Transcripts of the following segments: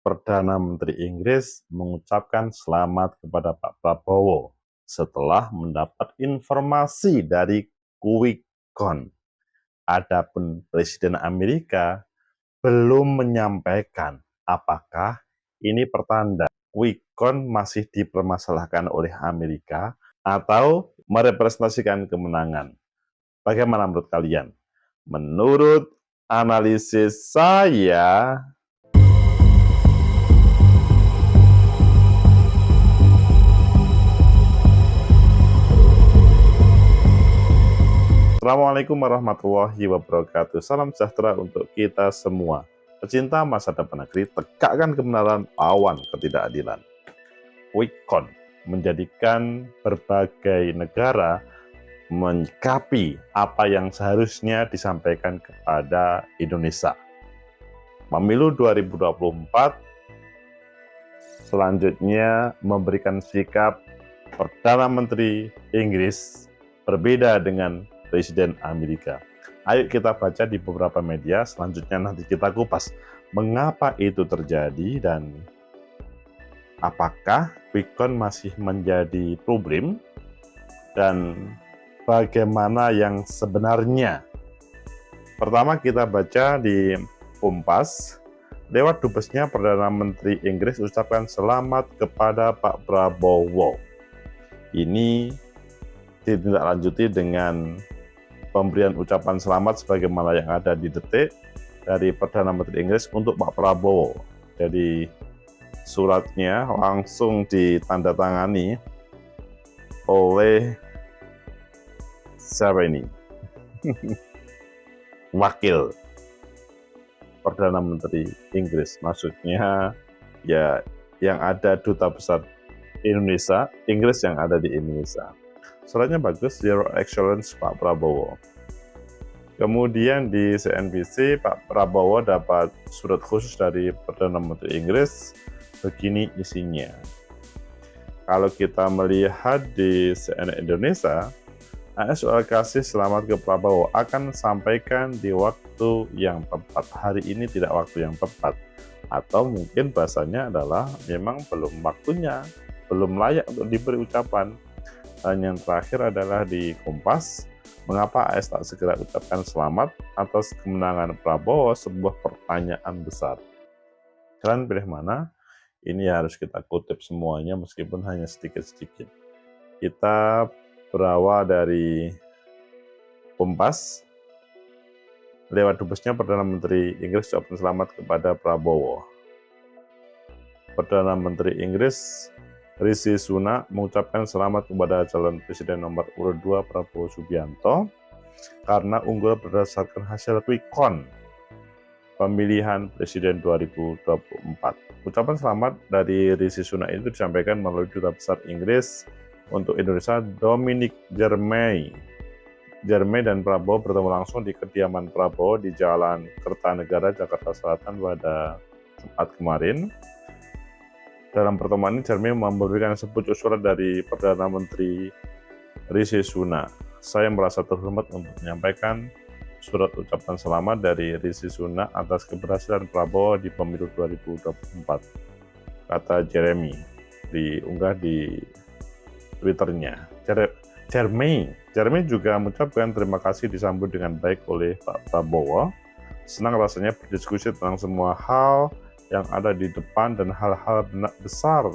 Perdana Menteri Inggris mengucapkan selamat kepada Pak Prabowo setelah mendapat informasi dari Quick Count. Adapun Presiden Amerika belum menyampaikan apakah ini pertanda Quick Count masih dipermasalahkan oleh Amerika atau merepresentasikan kemenangan. Bagaimana menurut kalian? Menurut analisis saya, Assalamualaikum warahmatullahi wabarakatuh. Salam sejahtera untuk kita semua. Pecinta masa depan negeri, tegakkan kebenaran, lawan ketidakadilan. Quick Count menjadikan berbagai negara menyikapi apa yang seharusnya disampaikan kepada Indonesia. Pemilu 2024 selanjutnya memberikan sikap Perdana Menteri Inggris berbeda dengan Presiden Amerika. Ayo kita baca di beberapa media, selanjutnya nanti kita kupas mengapa itu terjadi dan apakah Quick Count masih menjadi problem dan bagaimana yang sebenarnya. Pertama kita baca di Kompas, lewat dubesnya Perdana Menteri Inggris ucapkan selamat kepada Pak Prabowo. Ini ditindaklanjuti dengan pemberian ucapan selamat sebagaimana yang ada di Detik dari Perdana Menteri Inggris untuk Pak Prabowo. Jadi suratnya langsung ditandatangani oleh siapa ini? Wakil Perdana Menteri Inggris, maksudnya ya yang ada duta besar Indonesia, Inggris yang ada di Indonesia. Suratnya bagus, Your Excellence Pak Prabowo. Kemudian di CNBC, Pak Prabowo dapat surat khusus dari Perdana Menteri Inggris. Begini isinya. Kalau kita melihat di CNN Indonesia, AS soal kasih selamat ke Prabowo akan sampaikan di waktu yang tepat. Hari ini tidak waktu yang tepat. Atau mungkin bahasanya adalah memang belum waktunya, belum layak untuk diberi ucapan. Dan yang terakhir adalah di Kompas, mengapa AS tak segera ucapkan selamat atas kemenangan Prabowo, sebuah pertanyaan besar. Kalian pilih mana? Ini harus kita kutip semuanya meskipun hanya sedikit-sedikit. Kita berawal dari Kompas, lewat dubesnya Perdana Menteri Inggris ucapkan selamat kepada Prabowo. Perdana Menteri Inggris Rishi Sunak mengucapkan selamat kepada calon presiden nomor urut 2 Prabowo Subianto karena unggul berdasarkan hasil Quick Count pemilihan presiden 2024. Ucapan selamat dari Rishi Sunak itu disampaikan melalui duta besar Inggris untuk Indonesia, Dominic Jeremy. Jeremy dan Prabowo bertemu langsung di kediaman Prabowo di Jalan Kertanegara, Jakarta Selatan pada Jumat kemarin. Dalam pertemuan ini, Jeremy memberikan sepucuk surat dari Perdana Menteri Rishi Sunak. Saya merasa terhormat untuk menyampaikan surat ucapan selamat dari Rishi Sunak atas keberhasilan Prabowo di pemilu 2024, kata Jeremy, diunggah di Twitternya. Jeremy juga mengucapkan terima kasih disambut dengan baik oleh Pak Prabowo. Senang rasanya berdiskusi tentang semua hal yang ada di depan dan hal-hal besar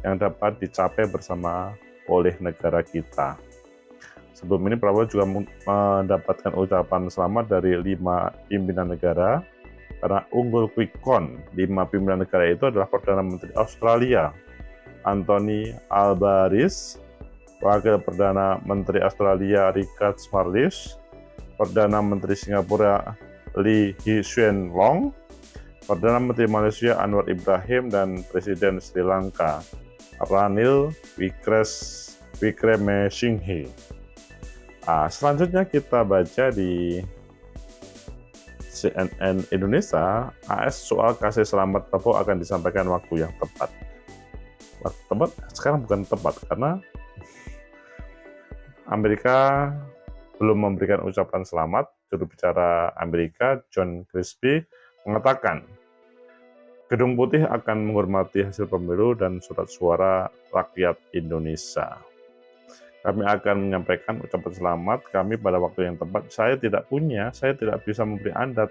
yang dapat dicapai bersama oleh negara kita. Sebelum ini Prabowo juga mendapatkan ucapan selamat dari 5 pimpinan negara karena unggul Quick Count. 5 pimpinan negara itu adalah Perdana Menteri Australia Anthony Albanese, Wakil Perdana Menteri Australia Richard Marles, Perdana Menteri Singapura Lee Hsien Loong, Perdana Menteri Malaysia Anwar Ibrahim, dan Presiden Sri Lanka Ranil Wickremesinghe. Selanjutnya kita baca di CNN Indonesia, AS soal kasih selamat Prabowo akan disampaikan waktu yang tepat. Waktu tepat sekarang bukan tepat karena Amerika belum memberikan ucapan selamat. Juru bicara Amerika John Kirby mengatakan Gedung Putih akan menghormati hasil pemilu dan surat suara rakyat Indonesia. Kami akan menyampaikan ucapan selamat kami pada waktu yang tepat. Saya tidak bisa memberi Anda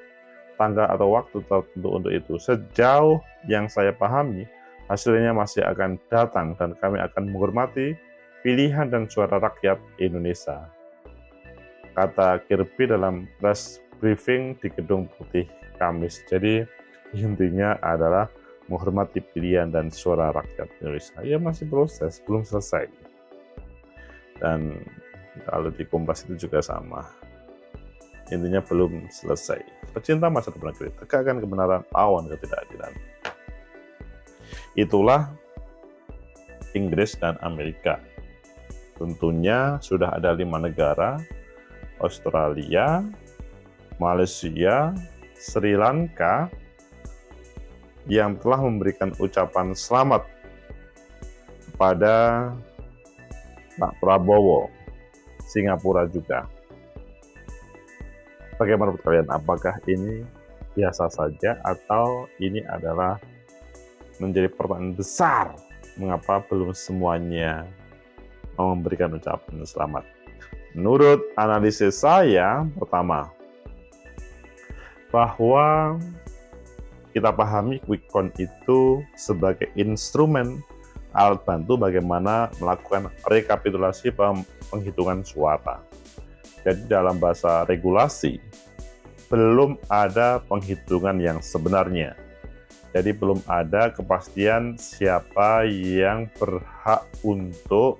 tanggal atau waktu tertentu untuk itu. Sejauh yang saya pahami, hasilnya masih akan datang dan kami akan menghormati pilihan dan suara rakyat Indonesia, kata Kirby dalam press briefing di Gedung Putih Kamis. Jadi intinya adalah menghormati pilihan dan suara rakyat Indonesia. Ya masih proses, belum selesai. Dan kalau di Kompas itu juga sama. Intinya belum selesai. Pecinta masa depan negeri, tegakkan kebenaran, lawan ketidakadilan. Itulah Inggris dan Amerika. Tentunya sudah ada 5 negara, Australia, Malaysia, Sri Lanka, yang telah memberikan ucapan selamat kepada Pak Prabowo. Singapura juga. Bagaimana menurut kalian? Apakah ini biasa saja atau ini adalah menjadi pertanyaan besar? Mengapa belum semuanya memberikan ucapan selamat? Menurut analisis saya, pertama, bahwa kita pahami quick count itu sebagai instrumen alat bantu bagaimana melakukan rekapitulasi penghitungan suara. Jadi dalam bahasa regulasi, belum ada penghitungan yang sebenarnya. Jadi belum ada kepastian siapa yang berhak untuk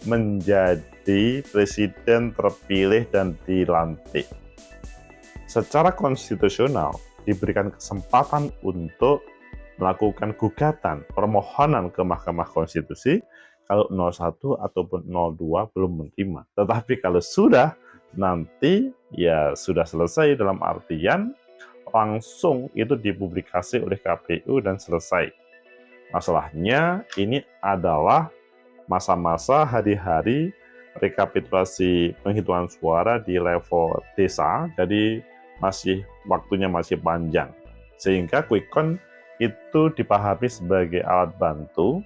menjadi presiden terpilih dan dilantik. Secara konstitusional, diberikan kesempatan untuk melakukan gugatan permohonan ke Mahkamah Konstitusi kalau 01 ataupun 02 belum menerima. Tetapi kalau sudah, nanti ya sudah selesai, dalam artian langsung itu dipublikasi oleh KPU dan selesai. Masalahnya ini adalah masa-masa hari-hari rekapitulasi penghitungan suara di level desa, jadi waktunya masih panjang. Sehingga quick count itu dipahami sebagai alat bantu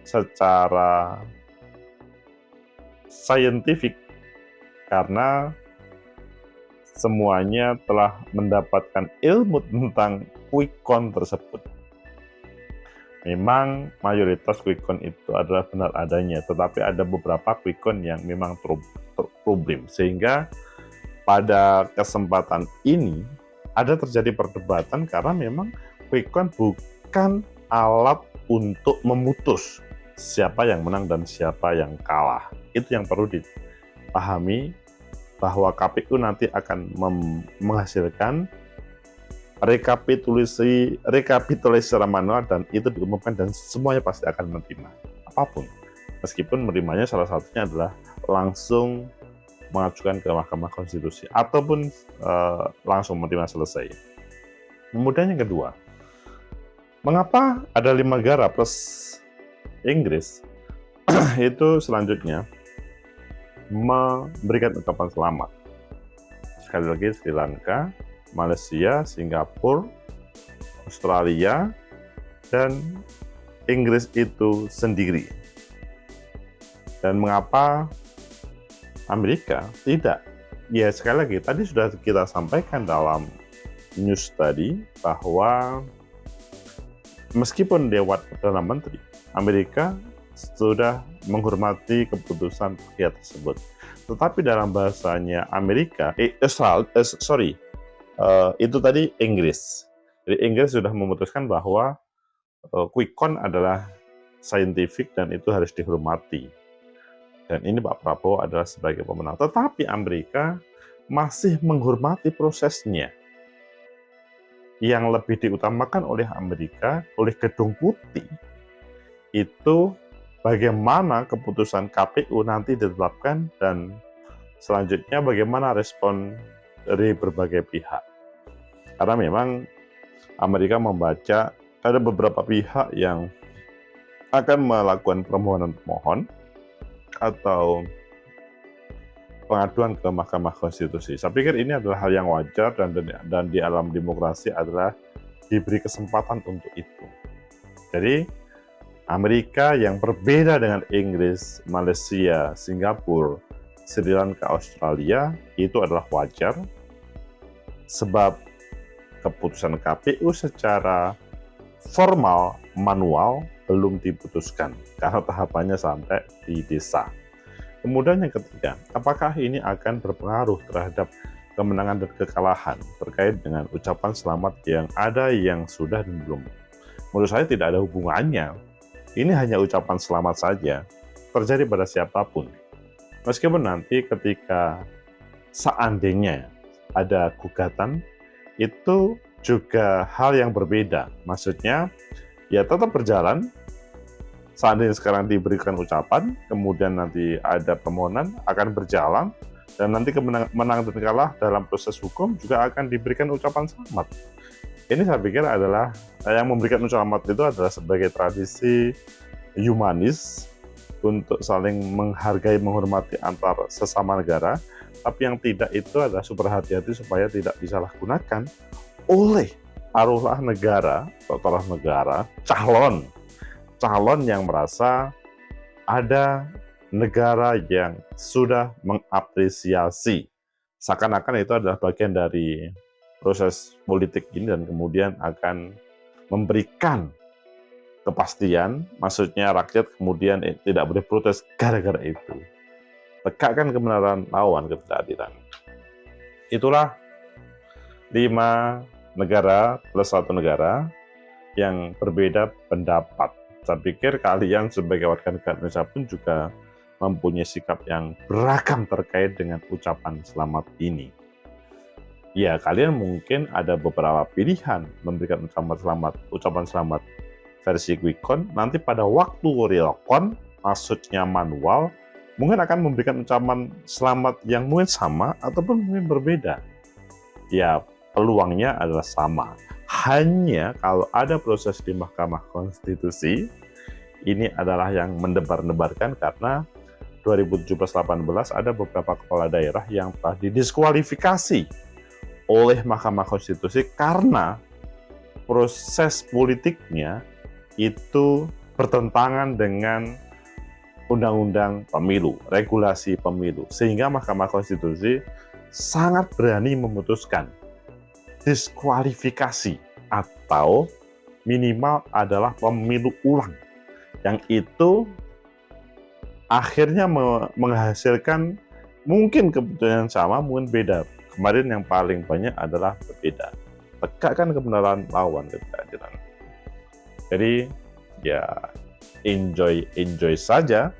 secara saintifik karena semuanya telah mendapatkan ilmu tentang quick count tersebut. Memang mayoritas quick count itu adalah benar adanya, tetapi ada beberapa quick count yang memang problem, sehingga pada kesempatan ini ada terjadi perdebatan karena memang quick count bukan alat untuk memutus siapa yang menang dan siapa yang kalah. Itu yang perlu dipahami, bahwa KPU nanti akan menghasilkan rekapitulasi secara manual dan itu diumumkan dan semuanya pasti akan menerima apapun. Meskipun menerimanya salah satunya adalah langsung mengajukan ke Mahkamah Konstitusi ataupun langsung menerima selesai. Kemudian yang kedua, mengapa ada 5 negara plus Inggris itu selanjutnya memberikan ucapan selamat? Sekali lagi, Sri Lanka, Malaysia, Singapura, Australia, dan Inggris itu sendiri. Dan mengapa Amerika tidak? Ya sekali lagi, tadi sudah kita sampaikan dalam news tadi bahwa meskipun Dewan Perdana Menteri, Amerika sudah menghormati keputusan rakyat tersebut. Tetapi dalam bahasanya Amerika, itu tadi Inggris. Jadi Inggris sudah memutuskan bahwa quick count adalah saintifik dan itu harus dihormati. Dan ini Pak Prabowo adalah sebagai pemenang. Tetapi Amerika masih menghormati prosesnya. Yang lebih diutamakan oleh Amerika, oleh Gedung Putih, itu bagaimana keputusan KPU nanti ditetapkan dan selanjutnya bagaimana respon dari berbagai pihak. Karena memang Amerika membaca ada beberapa pihak yang akan melakukan permohonan pemohon atau pengaduan ke Mahkamah Konstitusi. Saya pikir ini adalah hal yang wajar dan di alam demokrasi adalah diberi kesempatan untuk itu. Jadi Amerika yang berbeda dengan Inggris, Malaysia, Singapura, Sri Lanka, Australia itu adalah wajar sebab keputusan KPU secara formal manual belum diputuskan karena tahapannya sampai di desa. Kemudian yang ketiga, apakah ini akan berpengaruh terhadap kemenangan dan kekalahan terkait dengan ucapan selamat yang ada yang sudah dan belum? Menurut saya tidak ada hubungannya. Ini hanya ucapan selamat saja, terjadi pada siapapun. Meskipun nanti ketika seandainya ada gugatan, itu juga hal yang berbeda. Maksudnya, ya tetap berjalan. Seandainya sekarang diberikan ucapan, kemudian nanti ada permohonan, akan berjalan, dan nanti menang dan kalah dalam proses hukum juga akan diberikan ucapan selamat. Ini saya pikir adalah, yang memberikan ucapan selamat itu adalah sebagai tradisi humanis untuk saling menghargai, menghormati antar sesama negara, tapi yang tidak itu adalah super hati-hati supaya tidak disalahgunakan oleh taruhlah negara, atau taruh negara, calon yang merasa ada negara yang sudah mengapresiasi. Seakan-akan itu adalah bagian dari proses politik ini dan kemudian akan memberikan kepastian, maksudnya rakyat kemudian tidak boleh protes gara-gara itu. Tegakkan kebenaran lawan ketidakadilan. Itulah 5 negara plus 1 negara yang berbeda pendapat. Saya pikir kalian sebagai warga negara Indonesia pun juga mempunyai sikap yang beragam terkait dengan ucapan selamat ini. Ya, kalian mungkin ada beberapa pilihan memberikan ucapan selamat versi quick count. Nanti pada waktu real count, maksudnya manual, mungkin akan memberikan ucapan selamat yang mungkin sama ataupun mungkin berbeda. Ya, peluangnya adalah sama. Hanya kalau ada proses di Mahkamah Konstitusi, ini adalah yang mendebar-debarkan karena 2017-18 ada beberapa kepala daerah yang telah didiskualifikasi oleh Mahkamah Konstitusi karena proses politiknya itu bertentangan dengan undang-undang pemilu, regulasi pemilu, sehingga Mahkamah Konstitusi sangat berani memutuskan diskualifikasi atau minimal adalah pemilu ulang, yang itu akhirnya menghasilkan mungkin keputusan sama, mungkin beda. Kemarin yang paling banyak adalah berbeda. Tegakkan kebenaran lawan ketidakadilan. Jadi ya enjoy saja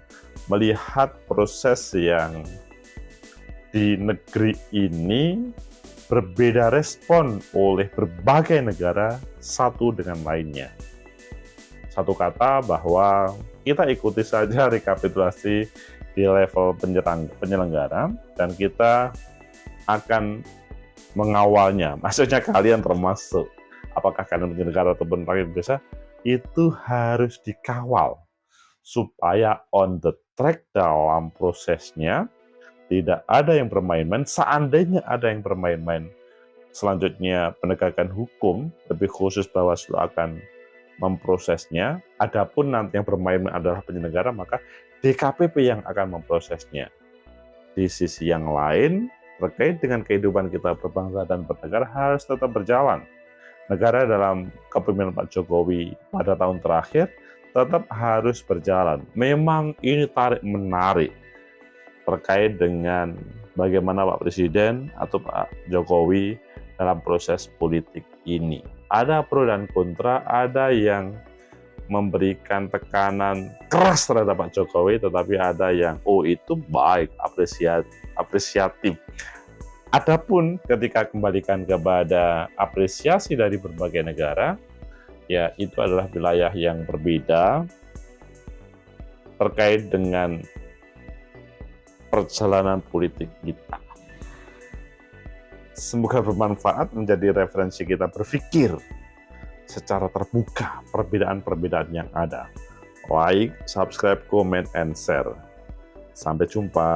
melihat proses yang di negeri ini berbeda respon oleh berbagai negara satu dengan lainnya. Satu kata bahwa kita ikuti saja rekapitulasi di level penyelenggara dan kita akan mengawalnya. Maksudnya kalian termasuk, apakah kalian penyelenggara ataupun rakyat biasa, itu harus dikawal supaya on the track dalam prosesnya. Tidak ada yang bermain-main. Seandainya ada yang bermain-main, selanjutnya penegakan hukum, lebih khusus Bawaslu akan memprosesnya. Adapun nanti yang bermain-main adalah penyelenggara, maka DKPP yang akan memprosesnya. Di sisi yang lain, terkait dengan kehidupan kita berbangsa dan bernegara harus tetap berjalan. Negara dalam kepemimpinan Pak Jokowi pada tahun terakhir tetap harus berjalan. Memang ini tarik-menarik terkait dengan bagaimana Pak Presiden atau Pak Jokowi dalam proses politik ini. Ada pro dan kontra, ada yang memberikan tekanan keras terhadap Pak Jokowi, tetapi ada yang, oh itu baik, apresiatif. Adapun ketika kembalikan kepada apresiasi dari berbagai negara, ya itu adalah wilayah yang berbeda terkait dengan perjalanan politik kita. Semoga bermanfaat, menjadi referensi kita berpikir secara terbuka perbedaan-perbedaan yang ada. Like, subscribe, comment, and share. Sampai jumpa.